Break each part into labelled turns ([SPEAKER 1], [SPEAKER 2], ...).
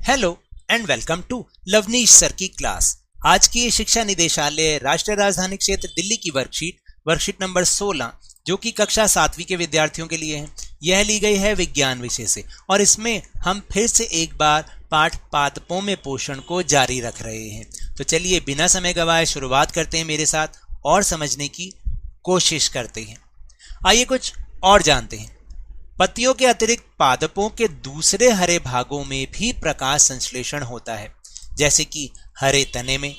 [SPEAKER 1] Hello and welcome to Lavneesh sir की class. आज की ये शिक्षा निदेशालय राष्ट्रीय राजधानी क्षेत्र दिल्ली की वर्कशीट नंबर 16 जो कि कक्षा 7वीं के विद्यार्थियों के लिए है, यह ली गई है विज्ञान विषय से और इसमें हम फिर से एक बार पाठ पादपों में पोषण को जारी रख रहे हैं। तो चलिए बिना समय गवाए शुरुआत करते हैं मेरे साथ और समझने की कोशिश करते हैं। आइए कुछ और जानते हैं। पत्तियों के अतिरिक्त पादपों के दूसरे हरे भागों में भी प्रकाश संश्लेषण होता है, जैसे कि हरे तने में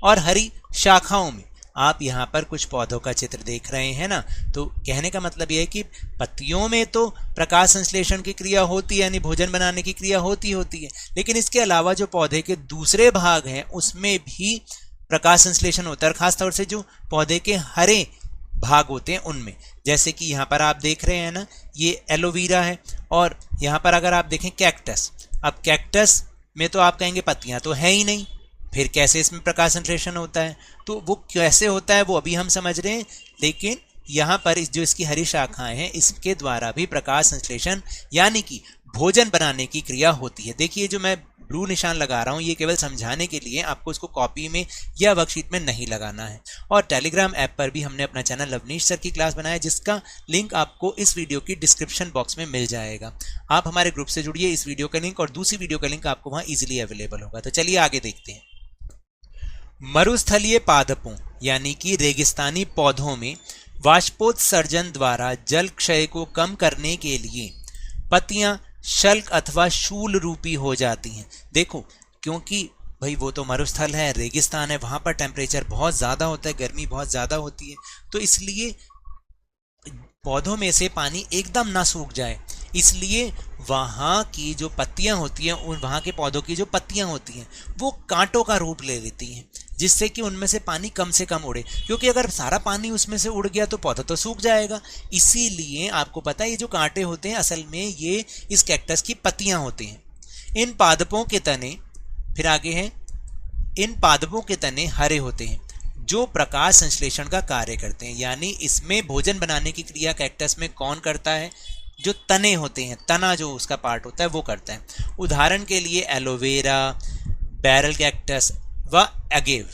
[SPEAKER 1] और हरी शाखाओं में। आप यहाँ पर कुछ पौधों का चित्र देख रहे हैं ना, तो कहने का मतलब यह है कि पत्तियों में तो प्रकाश संश्लेषण की क्रिया होती है, यानी भोजन बनाने की क्रिया होती है, लेकिन इसके अलावा जो पौधे के दूसरे भाग हैं उसमें भी प्रकाश संश्लेषण होता है, खासतौर से जो पौधे के हरे भाग होते हैं उनमें। जैसे कि यहाँ पर आप देख रहे हैं ना, ये एलोवेरा है और यहाँ पर अगर आप देखें कैक्टस। अब कैक्टस में तो आप कहेंगे पत्तियाँ तो है ही नहीं, फिर कैसे इसमें प्रकाश संश्लेषण होता है? तो वो कैसे होता है वो अभी हम समझ रहे हैं, लेकिन यहाँ पर जो इसकी हरी शाखाएं हैं इसके द्वारा भी प्रकाश संश्लेषण यानी कि भोजन बनाने की क्रिया होती है। देखिए जो मैं ब्लू निशान लगा रहा हूँ ये केवल समझाने के लिए, आपको इसको कॉपी में या वर्कशीट में नहीं लगाना है। और टेलीग्राम ऐप पर भी हमने अपना चैनल लवनीश सर की क्लास बनाया, जिसका लिंक आपको इस वीडियो की डिस्क्रिप्शन बॉक्स में मिल जाएगा। आप हमारे ग्रुप से जुड़िए, इस वीडियो का लिंक और दूसरी वीडियो का लिंक आपको वहाँ ईजिली अवेलेबल होगा। तो चलिए आगे देखते हैं। मरुस्थलीय पादपों यानी कि रेगिस्तानी पौधों में वाष्पोत्सर्जन द्वारा जल क्षय को कम करने के लिए पत्तियां शल्क अथवा शूल रूपी हो जाती हैं। देखो, क्योंकि भाई वो तो मरुस्थल है, रेगिस्तान है, वहां पर टेम्परेचर बहुत ज़्यादा होता है, गर्मी बहुत ज़्यादा होती है, तो इसलिए पौधों में से पानी एकदम ना सूख जाए, इसलिए वहाँ की जो पत्तियाँ होती हैं, उन वहाँ के पौधों की जो पत्तियाँ होती हैं वो कांटों का रूप ले लेती हैं, जिससे कि उनमें से पानी कम से कम उड़े, क्योंकि अगर सारा पानी उसमें से उड़ गया तो पौधा तो सूख जाएगा। इसीलिए आपको पता है ये जो कांटे होते हैं असल में ये इस कैक्टस की पत्तियाँ होती हैं। इन पादपों के तने, फिर आगे हैं, इन पादपों के तने हरे होते हैं जो प्रकाश संश्लेषण का कार्य करते हैं, यानी इसमें भोजन बनाने की क्रिया कैक्टस में कौन करता है? जो तने होते हैं, तना जो उसका पार्ट होता है वो करता है। उदाहरण के लिए एलोवेरा, बैरल कैक्टस व अगेव,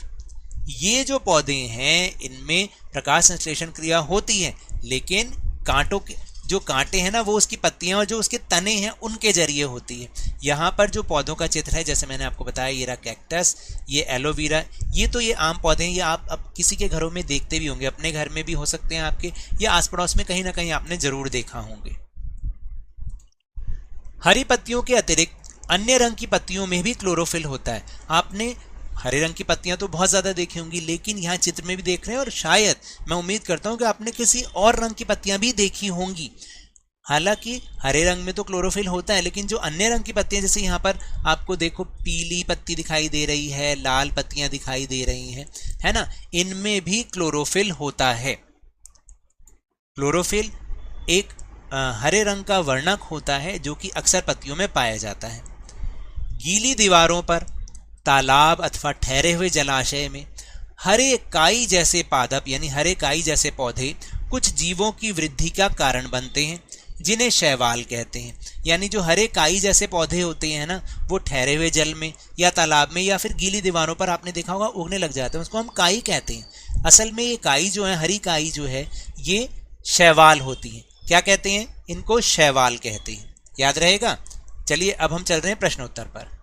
[SPEAKER 1] ये जो पौधे हैं इनमें प्रकाश संश्लेषण क्रिया होती है, लेकिन कांटों के जो कांटे हैं ना वो उसकी पत्तियां और जो उसके तने हैं उनके जरिए होती है। यहाँ पर जो पौधों का चित्र है, जैसे मैंने आपको बताया, ये रहा कैक्टस, ये एलोवेरा, ये तो ये आम पौधे हैं, ये आप अब किसी के घरों में देखते भी होंगे, अपने घर में भी हो सकते हैं आपके, या आस पड़ोस में कहीं ना कहीं आपने जरूर देखा होंगे। हरी पत्तियों के अतिरिक्त अन्य रंग की पत्तियों में भी क्लोरोफिल होता है। आपने हरे रंग की पत्तियां तो बहुत ज़्यादा देखी होंगी, लेकिन यहाँ चित्र में भी देख रहे हैं और शायद मैं उम्मीद करता हूँ कि आपने किसी और रंग की पत्तियां भी देखी होंगी। हालांकि हरे रंग में तो क्लोरोफिल होता है, लेकिन जो अन्य रंग की पत्तियां, जैसे यहाँ पर आपको देखो पीली पत्ती दिखाई दे रही है, लाल पत्तियां दिखाई दे रही हैं, है ना, इनमें भी क्लोरोफिल होता है। क्लोरोफिल एक हरे रंग का वर्णक होता है जो कि अक्सर पत्तियों में पाया जाता है। गीली दीवारों पर, तालाब अथवा ठहरे हुए जलाशय में हरे काई जैसे पादप यानी हरे काई जैसे पौधे कुछ जीवों की वृद्धि का कारण बनते हैं, जिन्हें शैवाल कहते हैं। यानी जो हरे काई जैसे पौधे होते हैं ना, वो ठहरे हुए जल में या तालाब में या फिर गीली दीवारों पर आपने देखा होगा उगने लग जाते हैं, उसको हम काई कहते हैं। असल में ये काई जो है, हरी काई जो है, ये शैवाल होती है। क्या कहते हैं? इनको शैवाल कहते हैं, याद रहेगा। चलिए अब हम चल रहे हैं प्रश्नोत्तर पर।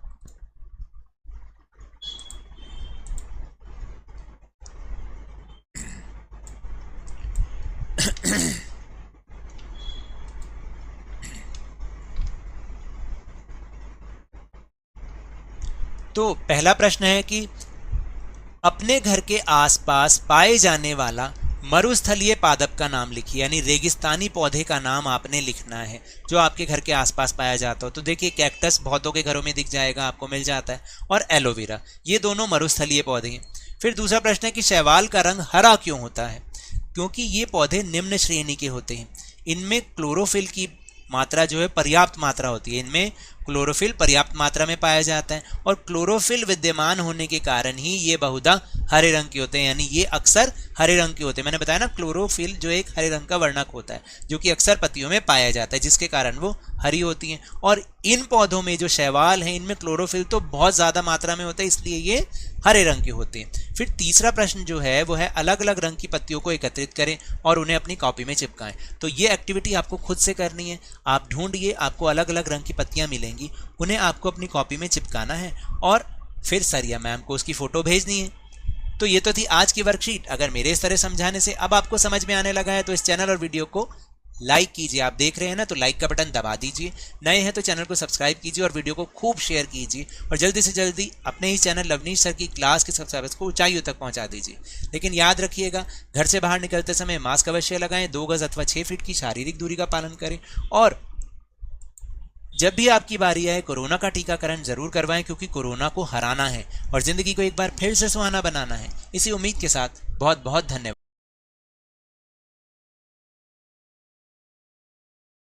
[SPEAKER 1] तो पहला प्रश्न है कि अपने घर के आसपास पाए जाने वाला मरुस्थलीय पादप का नाम लिखिए, यानी रेगिस्तानी पौधे का नाम आपने लिखना है जो आपके घर के आसपास पाया जाता हो। तो देखिए कैक्टस बहुतों के घरों में दिख जाएगा, आपको मिल जाता है, और एलोवेरा, ये दोनों मरुस्थलीय पौधे हैं। फिर दूसरा प्रश्न है कि शैवाल का रंग हरा क्यों होता है? क्योंकि ये पौधे निम्न श्रेणी के होते हैं, इनमें क्लोरोफिल की मात्रा जो है पर्याप्त मात्रा होती है। इनमें क्लोरोफिल पर्याप्त मात्रा में पाया जाता है और क्लोरोफिल विद्यमान होने के कारण ही ये बहुधा हरे रंग के होते हैं, यानी ये अक्सर हरे रंग के होते हैं। मैंने बताया ना, क्लोरोफिल जो एक हरे रंग का वर्णक होता है जो कि अक्सर पत्तियों में पाया जाता है, जिसके कारण वो हरी होती हैं। और इन पौधों में जो शैवाल हैं इनमें क्लोरोफिल तो बहुत ज्यादा मात्रा में होता है, इसलिए ये हरे रंग के होते हैं। फिर तीसरा प्रश्न जो है वो है अलग अलग रंग की पत्तियों को एकत्रित करें और उन्हें अपनी कॉपी में चिपकाएं। तो ये एक्टिविटी आपको खुद से करनी है। आप ढूंढिए, आपको अलग अलग रंग की पत्तियां मिलेंगी, उन्हें आपको अपनी कॉपी में चिपकाना है और फिर सर या मैम को उसकी फोटो भेजनी है। तो ये तो थी आज की वर्कशीट। अगर मेरे इस तरह समझाने से अब आपको समझ में आने लगा है तो इस चैनल और वीडियो को लाइक कीजिए। आप देख रहे हैं ना, तो लाइक का बटन दबा दीजिए। नए हैं तो चैनल को सब्सक्राइब कीजिए और वीडियो को खूब शेयर कीजिए और जल्दी से जल्दी अपने ही चैनल लवनीश सर की क्लास के सब्सक्राइबर्स को ऊंचाइयों तक पहुंचा दीजिए। लेकिन याद रखिएगा, घर से बाहर निकलते समय मास्क अवश्य लगाएं, 2 गज अथवा 6 फीट की शारीरिक दूरी का पालन करें और जब भी आपकी बारी आए कोरोना का टीकाकरण जरूर करवाएं, क्योंकि कोरोना को हराना है और जिंदगी को एक बार फिर से सुहाना बनाना है। इसी उम्मीद के साथ बहुत बहुत धन्यवाद।